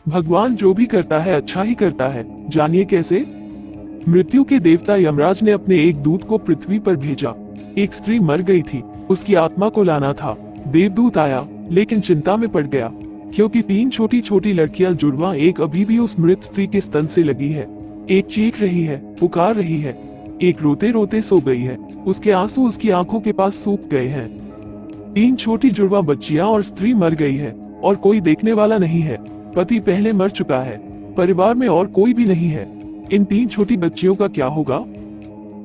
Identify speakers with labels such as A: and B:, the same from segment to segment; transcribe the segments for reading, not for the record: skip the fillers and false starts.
A: भगवान जो भी करता है अच्छा ही करता है। जानिए कैसे। मृत्यु के देवता यमराज ने अपने एक दूत को पृथ्वी पर भेजा। एक स्त्री मर गई थी, उसकी आत्मा को लाना था। देवदूत आया, लेकिन चिंता में पड़ गया, क्योंकि 3 छोटी छोटी लड़कियां जुड़वा एक अभी भी उस मृत स्त्री के स्तन से लगी है। एक चीख रही है, पुकार रही है, एक रोते रोते सो गई है। उसके आंसू उसकी आंखों के पास सूख गए हैं। 3 छोटी जुड़वा बच्चियां और स्त्री मर गई है, और कोई देखने वाला नहीं है। पति पहले मर चुका है, परिवार में और कोई भी नहीं है। इन 3 छोटी बच्चियों का क्या होगा?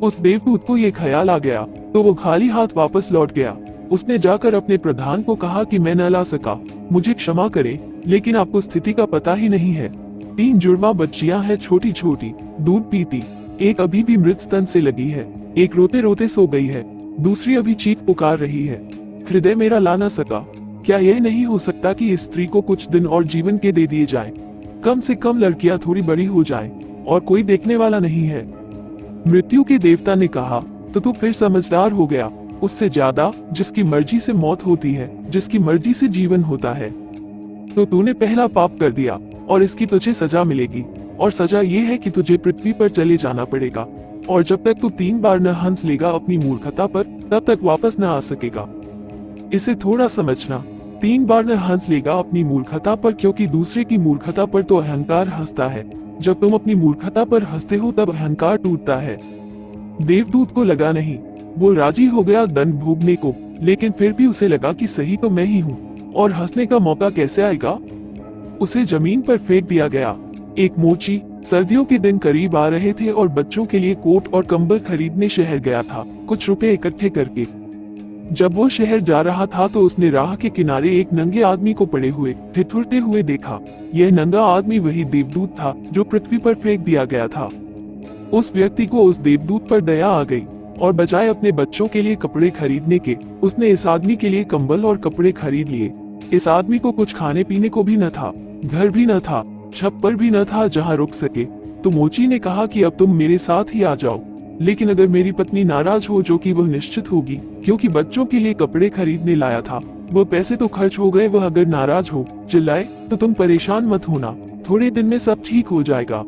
A: उस देवदूत को ये ख्याल आ गया, तो वो खाली हाथ वापस लौट गया। उसने जाकर अपने प्रधान को कहा कि मैं न ला सका, मुझे क्षमा करें, लेकिन आपको स्थिति का पता ही नहीं है। 3 जुड़वा बच्चियां हैं, छोटी छोटी, दूध पीती। एक अभी भी मृत स्तन से लगी है, एक रोते रोते सो गई है, दूसरी अभी चीख पुकार रही है। हृदय मेरा ला न सका। क्या यह नहीं हो सकता कि इस स्त्री को कुछ दिन और जीवन के दे दिए जाएं? कम से कम लड़कियां थोड़ी बड़ी हो जाएं, और कोई देखने वाला नहीं है। मृत्यु के देवता ने कहा, तो तू फिर समझदार हो गया, उससे ज्यादा, जिसकी मर्जी से मौत होती है, जिसकी मर्जी से जीवन होता है। तो तूने पहला पाप कर दिया, और इसकी तुझे सजा मिलेगी। और सजा ये है कि तुझे पृथ्वी पर चले जाना पड़ेगा, और जब तक तू 3 बार न हंस लेगा अपनी मूर्खता पर, तब तक वापस न आ सकेगा। इसे थोड़ा समझना। 3 बार न हंस लेगा अपनी मूर्खता पर, क्योंकि दूसरे की मूर्खता पर तो अहंकार हंसता है। जब तुम अपनी मूर्खता पर हंसते हो तब अहंकार टूटता है। देवदूत को लगा नहीं, वो राजी हो गया दंड भोगने को, लेकिन फिर भी उसे लगा कि सही तो मैं ही हूँ, और हंसने का मौका कैसे आएगा। उसे जमीन पर फेंक दिया गया। एक मोची सर्दियों के दिन करीब आ रहे थे और बच्चों के लिए कोट और कंबल खरीदने शहर गया था, कुछ रुपए इकट्ठे करके। जब वो शहर जा रहा था तो उसने राह के किनारे एक नंगे आदमी को पड़े हुए ठिठुरते हुए देखा। यह नंगा आदमी वही देवदूत था जो पृथ्वी पर फेंक दिया गया था। उस व्यक्ति को उस देवदूत पर दया आ गई, और बजाय अपने बच्चों के लिए कपड़े खरीदने के, उसने इस आदमी के लिए कंबल और कपड़े खरीद लिए। इस आदमी को कुछ खाने पीने को भी न था, घर भी न था, छप्पर भी न था जहाँ रुक सके। तो मोची ने कहा कि अब तुम मेरे साथ ही आ जाओ, लेकिन अगर मेरी पत्नी नाराज हो, जो कि वह निश्चित होगी, क्योंकि बच्चों के लिए कपड़े खरीदने लाया था, वो पैसे तो खर्च हो गए, वह अगर नाराज हो, चिल्लाए, तो तुम परेशान मत होना, थोड़े दिन में सब ठीक हो जाएगा।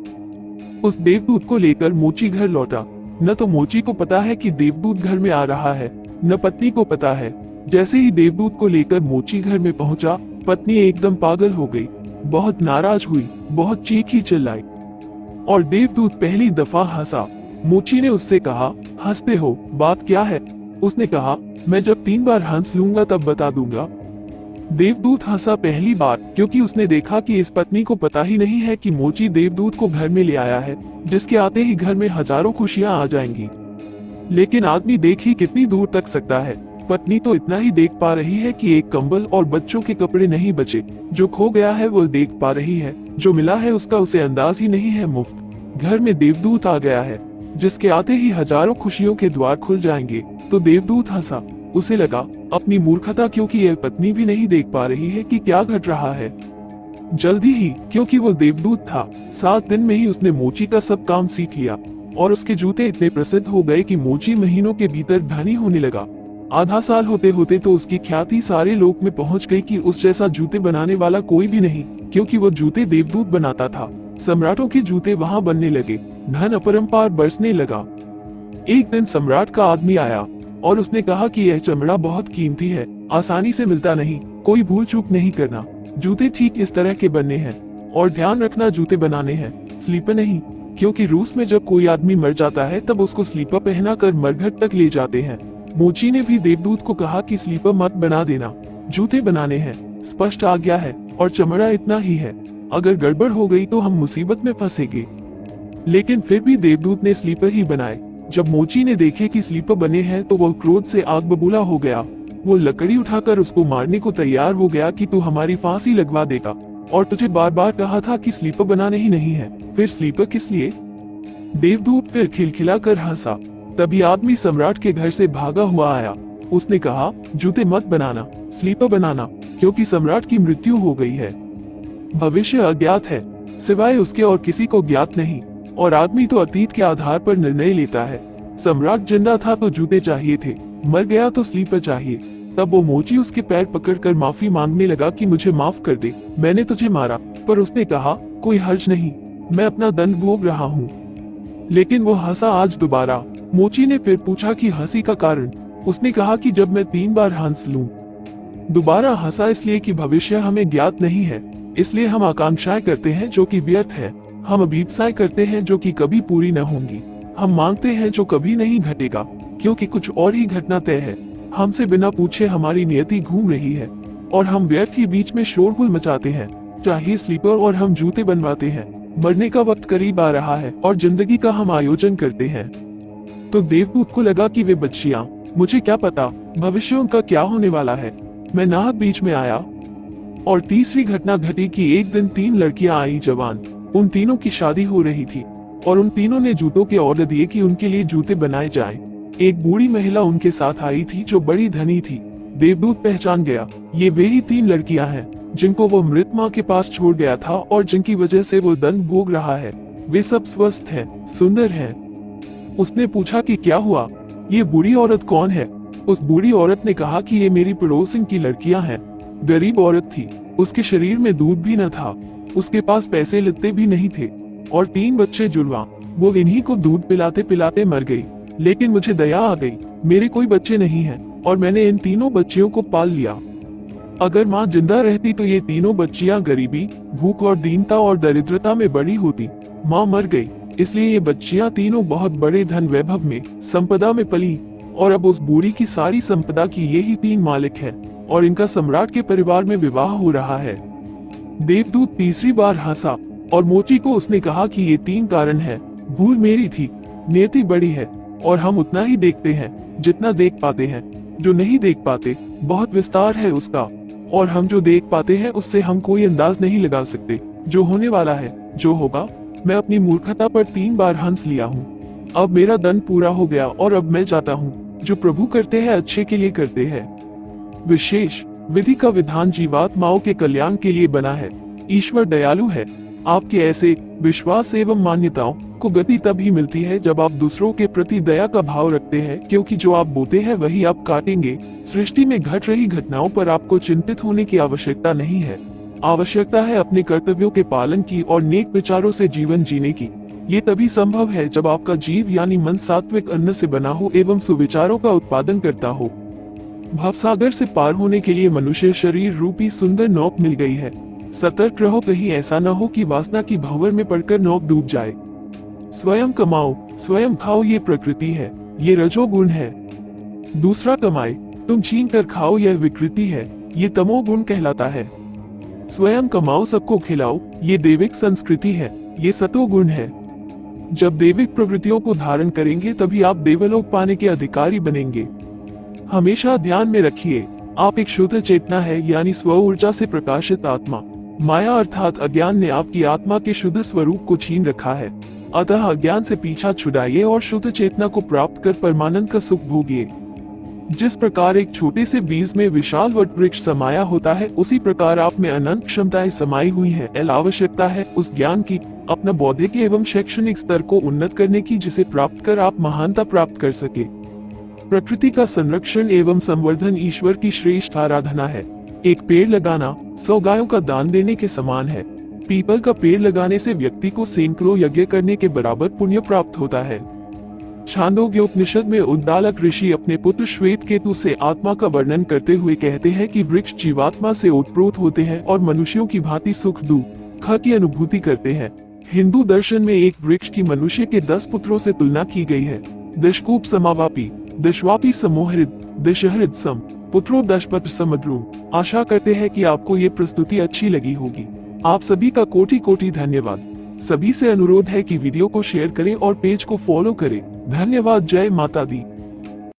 A: उस देवदूत को लेकर मोची घर लौटा। न तो मोची को पता है कि देवदूत घर में आ रहा है, न पत्नी को पता है। जैसे ही देवदूत को लेकर मोची घर में पहुंचा, पत्नी एकदम पागल हो गई, बहुत नाराज हुई, बहुत चीखी चिल्लाई, और देवदूत पहली दफा हंसा। मोची ने उससे कहा, हंसते हो, बात क्या है? उसने कहा, मैं जब 3 बार हंस लूंगा तब बता दूंगा। देवदूत हंसा पहली बार, क्योंकि उसने देखा कि इस पत्नी को पता ही नहीं है कि मोची देवदूत को घर में ले आया है, जिसके आते ही घर में हजारों खुशियां आ जाएंगी। लेकिन आदमी देख ही कितनी दूर तक सकता है। पत्नी तो इतना ही देख पा रही है कि एक कंबल और बच्चों के कपड़े नहीं बचे। जो खो गया है वो देख पा रही है, जो मिला है उसका उसे अंदाज ही नहीं है। मुफ्त घर में देवदूत आ गया है, जिसके आते ही हजारों खुशियों के द्वार खुल जाएंगे। तो देवदूत हंसा। उसे लगा अपनी मूर्खता, क्योंकि यह पत्नी भी नहीं देख पा रही है कि क्या घट रहा है। जल्दी ही, क्योंकि वो देवदूत था, 7 दिन में ही उसने मोची का सब काम सीख लिया, और उसके जूते इतने प्रसिद्ध हो गए कि मोची महीनों के भीतर धनी होने लगा। आधा साल होते होते तो उसकी ख्याति सारे लोक में पहुंच गई कि उस जैसा जूते बनाने वाला कोई भी नहीं, क्योंकि वो जूते देवदूत बनाता था। सम्राटों के जूते वहां बनने लगे, धन अपरंपार बरसने लगा। एक दिन सम्राट का आदमी आया और उसने कहा कि यह चमड़ा बहुत कीमती है, आसानी से मिलता नहीं, कोई भूल चूक नहीं करना। जूते ठीक इस तरह के बनने हैं, और ध्यान रखना जूते बनाने हैं, स्लीपर नहीं, क्योंकि रूस में जब कोई आदमी मर जाता है तब उसको स्लीपर पहना कर मरघट तक ले जाते हैं। मोची ने भी देवदूत को कहा कि स्लीपर मत बना देना, जूते बनाने हैं, स्पष्ट आज्ञा है, और चमड़ा इतना ही है, अगर गड़बड़ हो गई तो हम मुसीबत में फंसेंगे। लेकिन फिर भी देवदूत ने स्लीपर ही बनाए। जब मोची ने देखे कि स्लीपर बने हैं तो वह क्रोध से आग बबूला हो गया। वो लकड़ी उठाकर उसको मारने को तैयार हो गया कि तू हमारी फांसी लगवा देगा, और तुझे बार बार कहा था कि स्लीपर बनाने ही नहीं है, फिर स्लीपर किस लिए? देवदूत फिर खिलखिलाकर हंसा। तभी आदमी सम्राट के घर से भागा हुआ आया। उसने कहा, जूते मत बनाना, स्लीपर बनाना, क्योंकि सम्राट की मृत्यु हो गई है। भविष्य अज्ञात है, सिवाय उसके और किसी को ज्ञात नहीं, और आदमी तो अतीत के आधार पर निर्णय लेता है। सम्राट जिंदा था तो जूते चाहिए थे, मर गया तो स्लीपर चाहिए। तब वो मोची उसके पैर पकड़कर माफी मांगने लगा कि मुझे माफ कर दे, मैंने तुझे मारा, पर उसने कहा, कोई हर्ज नहीं, मैं अपना दंड भोग रहा हूँ। लेकिन वो हंसा आज दोबारा। मोची ने फिर पूछा कि हंसी का कारण। उसने कहा कि जब मैं 3 बार हंस लूं। दोबारा हंसा इसलिए कि भविष्य हमें ज्ञात नहीं है, इसलिए हम आकांक्षाएं करते हैं जो कि व्यर्थ है। हम अभीप्साएं करते हैं जो कि कभी पूरी न होंगी। हम मांगते हैं जो कभी नहीं घटेगा, क्योंकि कुछ और ही घटना तय है। हमसे बिना पूछे हमारी नियति घूम रही है और हम व्यर्थ ही बीच में शोरगुल मचाते हैं। चाहिए स्लीपर और हम जूते बनवाते हैं। मरने का वक्त करीब आ रहा है और जिंदगी का हम आयोजन करते हैं। तो देवदूत को लगा कि वे बच्चियां, मुझे क्या पता भविष्य उनका क्या होने वाला है। मैं नाहक बीच में आया और तीसरी घटना घटी कि एक दिन 3 लड़कियां आई जवान। उन तीनों की शादी हो रही थी और उन तीनों ने जूतों के ऑर्डर दिए कि उनके लिए जूते बनाए जाएं। एक बूढ़ी महिला उनके साथ आई थी जो बड़ी धनी थी। देवदूत पहचान गया, ये वे ही 3 लड़कियां हैं जिनको वो मृत माँ के पास छोड़ गया था और जिनकी वजह से वो दंड भोग रहा है। वे सब स्वस्थ हैं, सुंदर हैं। उसने पूछा कि क्या हुआ, ये बूढ़ी औरत कौन है? उस बूढ़ी औरत ने कहा कि ये मेरी पड़ोसन की लड़कियां हैं। गरीब औरत थी, उसके शरीर में दूध भी न था, उसके पास पैसे लत्ते भी नहीं थे और 3 बच्चे जुड़वा। वो इन्हीं को दूध पिलाते पिलाते मर गई। लेकिन मुझे दया आ गई, मेरे कोई बच्चे नहीं हैं और मैंने इन तीनों बच्चियों को पाल लिया। अगर माँ जिंदा रहती तो ये तीनों बच्चियां गरीबी, भूख और दीनता और दरिद्रता में बड़ी होती। माँ मर गई, इसलिए ये बच्चियां तीनों बहुत बड़े धन वैभव में, संपदा में पली और अब उस बूढ़ी की सारी संपदा की ये ही 3 मालिक हैं और इनका सम्राट के परिवार में विवाह हो रहा है। देवदूत तीसरी बार हंसा और मोची को उसने कहा कि ये 3 कारण है। भूल मेरी थी, नियति बड़ी है और हम उतना ही देखते हैं जितना देख पाते हैं। जो नहीं देख पाते बहुत विस्तार है उसका, और हम जो देख पाते हैं उससे हम कोई अंदाज नहीं लगा सकते। जो होने वाला है, जो होगा। मैं अपनी मूर्खता पर 3 बार हंस लिया हूँ। अब मेरा दंड पूरा हो गया और अब मैं जाता हूँ। जो प्रभु करते हैं अच्छे के लिए करते हैं। विशेष विधि का विधान जीवात्माओं के कल्याण के लिए बना है। ईश्वर दयालु है। आपके ऐसे विश्वास एवं मान्यताओं को गति तभी मिलती है जब आप दूसरों के प्रति दया का भाव रखते हैं, क्योंकि जो आप बोते हैं वही आप काटेंगे। सृष्टि में घट रही घटनाओं पर आपको चिंतित होने की आवश्यकता नहीं है। आवश्यकता है अपने कर्तव्यों के पालन की और नेक विचारों से जीवन जीने की। ये तभी संभव है जब आपका जीव यानी मन सात्विक अन्न से बना हो एवं सुविचारों का उत्पादन करता हो। भवसागर से पार होने के लिए मनुष्य शरीर रूपी सुंदर नौक मिल गई है। सतर्क रहो, कहीं ऐसा न हो कि वासना की भंवर में पड़कर नौक डूब जाए। स्वयं कमाओ, स्वयं खाओ, ये प्रकृति है, ये रजोगुण है। दूसरा कमाए, तुम छीन कर खाओ, यह विकृति है, ये तमोगुण कहलाता है। स्वयं कमाओ, सबको खिलाओ, ये देविक संस्कृति है, ये सतोगुण है। जब देविक प्रवृत्तियों को धारण करेंगे तभी आप देवलोक पाने के अधिकारी बनेंगे। हमेशा ध्यान में रखिए, आप एक शुद्ध चेतना है, यानी स्व ऊर्जा से प्रकाशित आत्मा। माया अर्थात अज्ञान ने आपकी आत्मा के शुद्ध स्वरूप को छीन रखा है। अतः अज्ञान से पीछा छुड़ाइए और शुद्ध चेतना को प्राप्त कर परमानंद का सुख भोगिए। जिस प्रकार एक छोटे से बीज में विशाल वट वृक्ष समाया होता है, उसी प्रकार आप में अनंत क्षमताएं समाई हुई हैं। आवश्यकता है उस ज्ञान की, अपना बौद्धिक एवं शैक्षणिक स्तर को उन्नत करने की, जिसे प्राप्त कर आप महानता प्राप्त कर सके। प्रकृति का संरक्षण एवं संवर्धन ईश्वर की श्रेष्ठ आराधना है। एक पेड़ लगाना 100 गायों का दान देने के समान है। पीपल का पेड़ लगाने से व्यक्ति को सैकड़ों यज्ञ करने के बराबर पुण्य प्राप्त होता है। छांदोग्य उपनिषद में उद्दालक ऋषि अपने पुत्र श्वेत केतु से आत्मा का वर्णन करते हुए कहते हैं कि वृक्ष जीवात्मा से ओतप्रोत होते हैं और मनुष्यों की भांति सुख दुख की अनुभूति करते हैं। हिंदू दर्शन में एक वृक्ष की मनुष्य के 10 पुत्रों से तुलना की गई है। दशकूप समावापी, दशवापी समोहृद, दशहृद सम, पुत्रो दशपत्र समद्रुम। आशा करते हैं कि आपको ये प्रस्तुति अच्छी लगी होगी। आप सभी का कोटि कोटि धन्यवाद। सभी से अनुरोध है कि वीडियो को शेयर करें और पेज को फॉलो करें। धन्यवाद। जय माता दी।